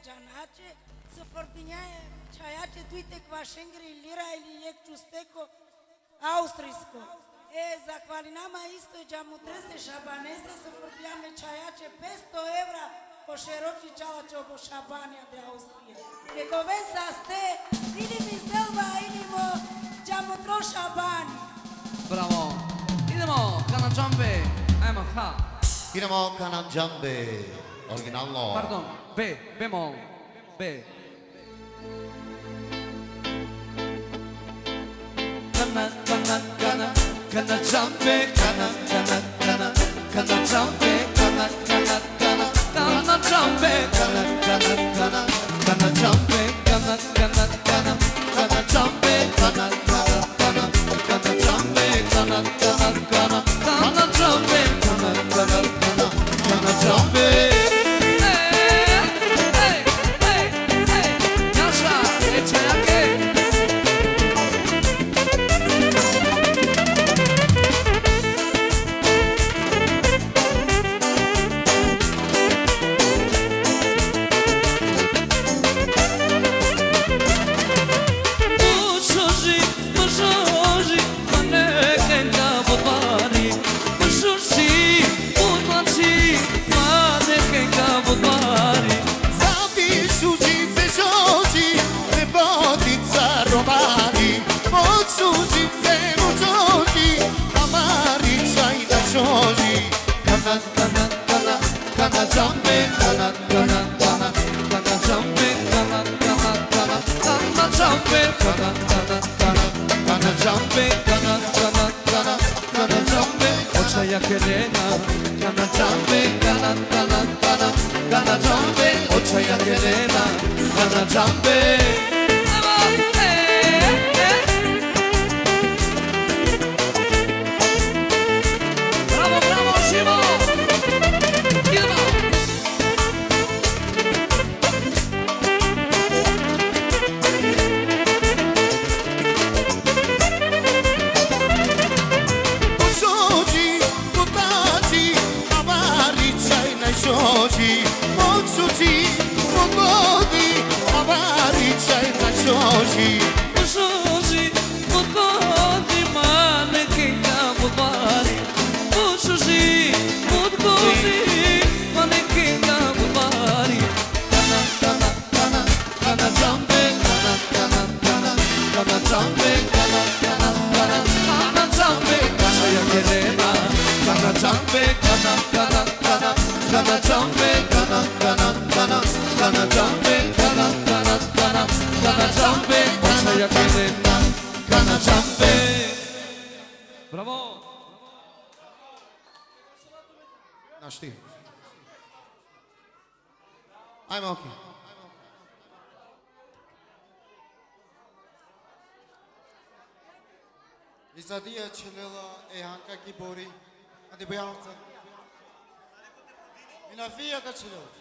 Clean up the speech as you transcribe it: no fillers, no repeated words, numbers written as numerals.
Janace, să fărtineaie, ceaiace, tuite, kvașengri, lira, ili, iec, ciusteco, austrisco. Zahvalinama isto, geamutrese, șabanese, să fărtiame ceaiace, pe 100 evra, cu șeroci, ceala, ce obo șabania de Austria. E covența ste, inimi zelva, inimo, geamutro șabani. Bravo. Idemo, Canacciambe. Ha. Idemo, Canacciambe. Originalno. Pardon, bemol, B. Canacciambe, Canacciambe, Canacciambe, Bravo! Nu știu. I'm okay. Izadia Chilela e Hanka Gibori, and the Beyonce. In a via that Chilo.